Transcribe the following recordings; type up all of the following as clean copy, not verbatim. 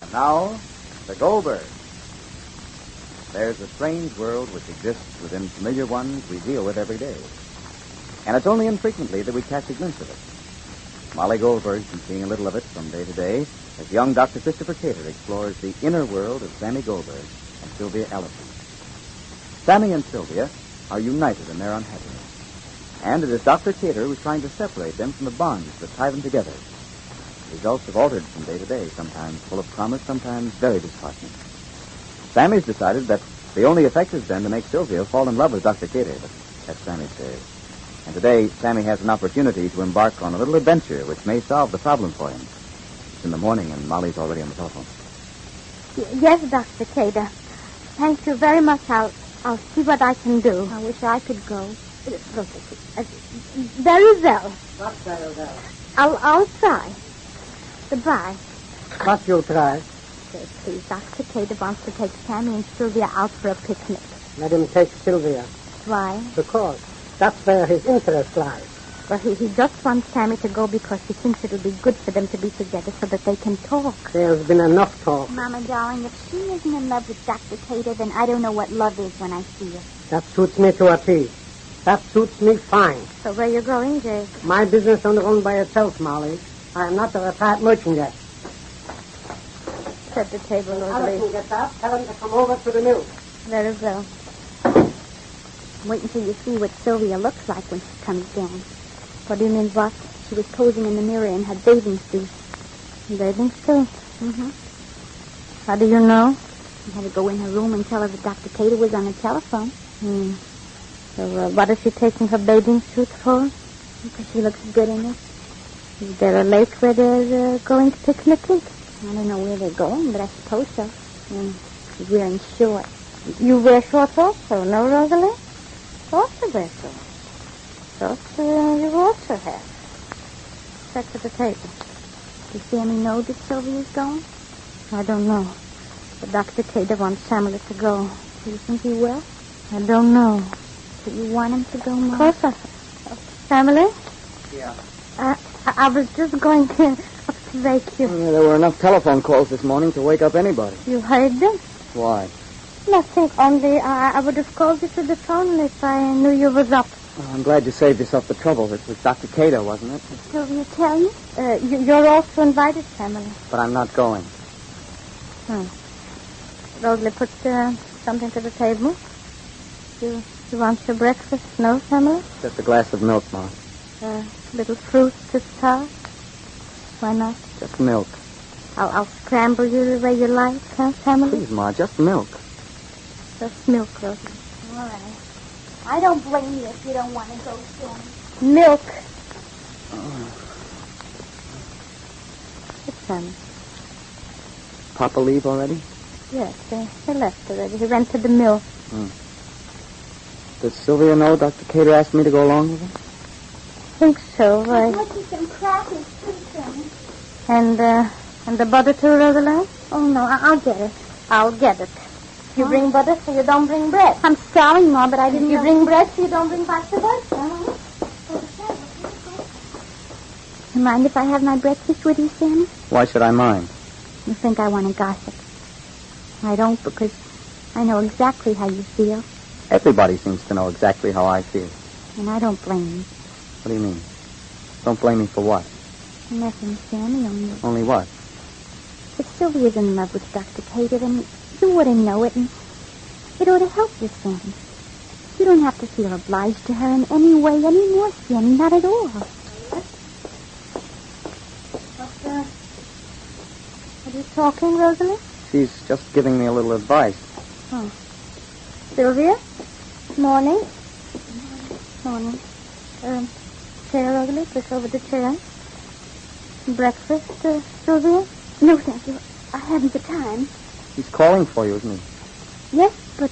And now, the Goldbergs. There's a strange world which exists within familiar ones we deal with every day. And it's only infrequently that we catch a glimpse of it. Molly Goldberg's been seeing a little of it from day to day as young Dr. Christopher Cater explores the inner world of Sammy Goldberg and Sylvia Ellison. Sammy and Sylvia are united in their unhappiness. And it is Dr. Cater who's trying to separate them from the bonds that tie them together. The results have altered from day to day, sometimes full of promise, sometimes very disheartening. Sammy's decided that the only effect has been to make Sylvia fall in love with Dr. Cater, as Sammy says. And today, Sammy has an opportunity to embark on a little adventure which may solve the problem for him. It's in the morning, and Molly's already on the telephone. Yes, Dr. Cater. Thank you very much. I'll see what I can do. I wish I could go. Very well. Not very well. I'll try. Goodbye. What you'll try? Please, Dr. Cater wants to take Sammy and Sylvia out for a picnic. Let him take Sylvia. Why? Because that's where his interest lies. Well, he just wants Sammy to go because he thinks it'll be good for them to be together so that they can talk. There's been enough talk. Mama, darling, if she isn't in love with Dr. Cater, then I don't know what love is when I see her. That suits me to a T. That suits me fine. So where you going, Jay? My business don't run by itself, Molly. I am not a retired merchant yet. Set the table, Rosalie. Allison, get that. Tell him to come over to the mill. Very well. Wait until you see what Sylvia looks like when she comes down. What do you mean, what? She was posing in the mirror in her bathing suit. Bathing suit? Mm-hmm. How do you know? I had to go in her room and tell her that Dr. Cater was on the telephone. So, what is she taking her bathing suit for? Because she looks good in it. Is there a lake where they're going to picnicking? I don't know where they're going, but I suppose so. She's wearing shorts. You wear shorts also, no, Rosalie? Also wear shorts. Shorts you also have. Check at the table. Does Sammy know that Sylvia's going? I don't know. But Dr. Cater wants Sammy to go. Do you think he will? I don't know. Do you want him to go, Mom? Of course. Family? Yeah. I was just going to wake you. There were enough telephone calls this morning to wake up anybody. You heard them? Why? Nothing. Only I would have called you to the phone if I knew you was up. Oh, I'm glad you saved yourself the trouble. It was Dr. Cater, wasn't it? Did Sylvia tell you? You're also invited, family. But I'm not going. Rosalie, put something to the table. You want your breakfast? No, family? Just a glass of milk, Ma. Little fruit to start? Why not? Just milk. I'll scramble you the way you like, huh, family? Please, Ma, just milk. Just milk, Rosalie. All right. I don't blame you if you don't want to go, Sam. Milk. It's Sam. Papa leave already? Yes, they left already. He went to the mill. Does Sylvia know Dr. Cater asked me to go along with him? I think so. I'll get you some crackers, too, Sam. And the butter too, Rosalie? Oh, no, I'll get it. I'll get it. You bring butter so you don't bring bread. I'm sorry, Ma, but I didn't You bring bread so you don't bring vegetables? You mind if I have my breakfast with you, Sam? Why should I mind? You think I want to gossip. I don't, because I know exactly how you feel. Everybody seems to know exactly how I feel. And I don't blame you. What do you mean? Don't blame me for what? Nothing, Sammy, only... Only what? If Sylvia's in love with Dr. Cater, then you ought to know it, and it ought to help you, Sammy. You don't have to feel obliged to her in any way anymore, Sammy, not at all. Are you talking, Rosalie? She's just giving me a little advice. Oh. Sylvia? Morning. Morning. Chair, Rosalie, push over the chair. Breakfast, Sylvia? No, thank you. I haven't the time. He's calling for you, isn't he? Yes, but...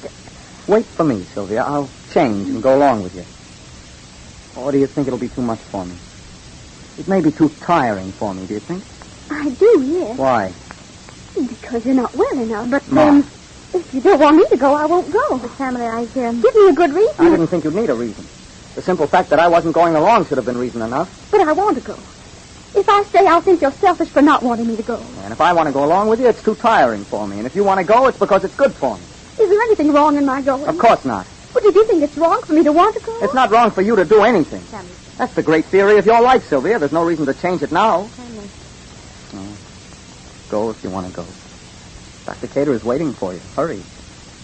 Wait for me, Sylvia. I'll change and go along with you. Or do you think it'll be too much for me? It may be too tiring for me, do you think? I do, yes. Why? Because you're not well enough. But, Ma. If you don't want me to go, I won't go. The family, Give me a good reason. I didn't think you'd need a reason. The simple fact that I wasn't going along should have been reason enough. But I want to go. If I stay, I'll think you're selfish for not wanting me to go. And if I want to go along with you, it's too tiring for me. And if you want to go, it's because it's good for me. Is there anything wrong in my going? Of course not. But if you think it's wrong for me to want to go... It's not wrong for you to do anything. That's the great theory of your life, Sylvia. There's no reason to change it now. Oh. Go if you want to go. Dr. Cater is waiting for you. Hurry.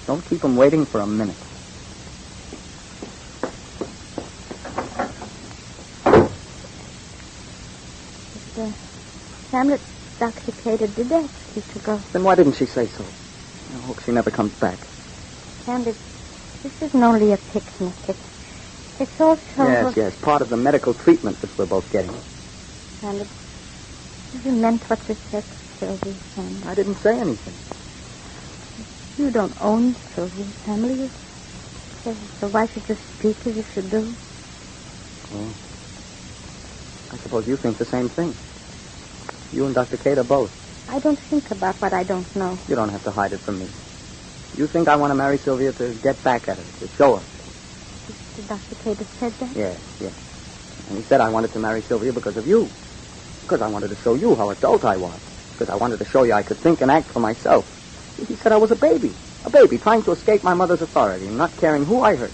Don't keep him waiting for a minute. Hamlet, Dr. Cater did ask you to go. Then why didn't she say so? I hope she never comes back. Hamlet, this isn't only a picnic. It's also... Yes. Part of the medical treatment that we're both getting. Hamlet, you meant what you said, Sylvia, Hamlet. I didn't say anything. You don't own Sylvia's family. So why should you speak as if you do? Well, I suppose you think the same thing. You and Dr. Cater both. I don't think about what I don't know. You don't have to hide it from me. You think I want to marry Sylvia to get back at her, to show her. Did Dr. Cater said that? Yes. And he said I wanted to marry Sylvia because of you. Because I wanted to show you how adult I was. Because I wanted to show you I could think and act for myself. He said I was a baby trying to escape my mother's authority and not caring who I hurt.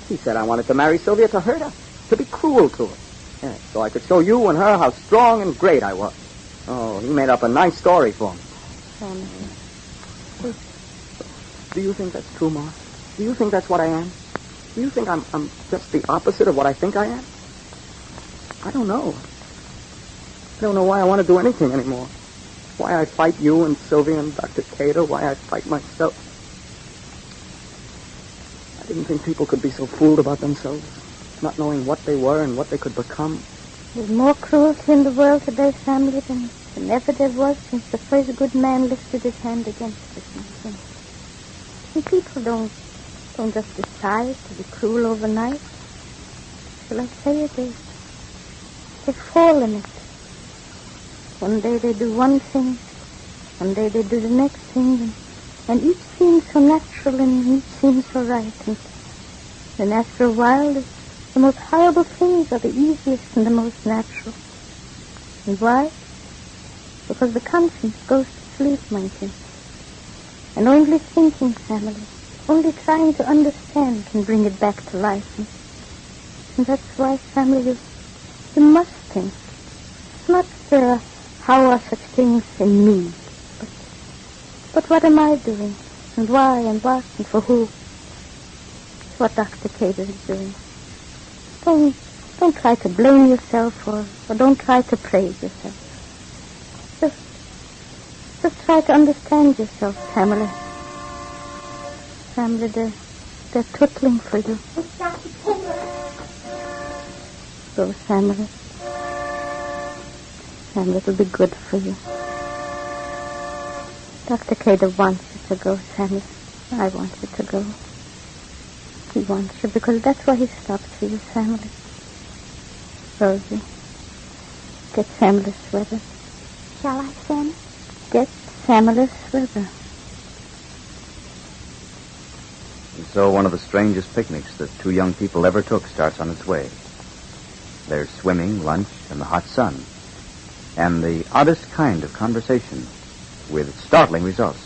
He said I wanted to marry Sylvia to hurt her, to be cruel to her. Yes, so I could show you and her how strong and great I was. Oh, he made up a nice story for me. Do you think that's true, Ma? Do you think that's what I am? Do you think I'm just the opposite of what I think I am? I don't know. I don't know why I want to do anything anymore. Why I fight you and Sylvia and Dr. Cater. Why I fight myself. I didn't think people could be so fooled about themselves, not knowing what they were and what they could become. There's more cruelty in the world today, family, than ever there was since the first good man lifted his hand against us. And people don't just decide to be cruel overnight. Shall I say it? They fall in it. One day they do one thing, one day they do the next thing, and each seems so natural and each seems so right. And then after a while, the most horrible things are the easiest and the most natural. And why? Because the conscience goes to sleep, my dear. And only thinking, family, only trying to understand can bring it back to life. And that's why, family, you must think. Not how are such things in me, but what am I doing? And why and what and for who? It's what Dr. Cater is doing. Don't try to blame yourself or don't try to praise yourself. Just try to understand yourself, family. Family, they're twittling for you. It's Dr. Cater. Go, family. Family, it'll be good for you. Dr. Cater wants you to go, Sammy. I want you to go. He wants you because that's why he stopped for you, family. Rosie, get Sam the sweater. Shall I, Sam? Get Sam the sweater. And so one of the strangest picnics that two young people ever took starts on its way. There's swimming, lunch, and the hot sun. And the oddest kind of conversation with startling results.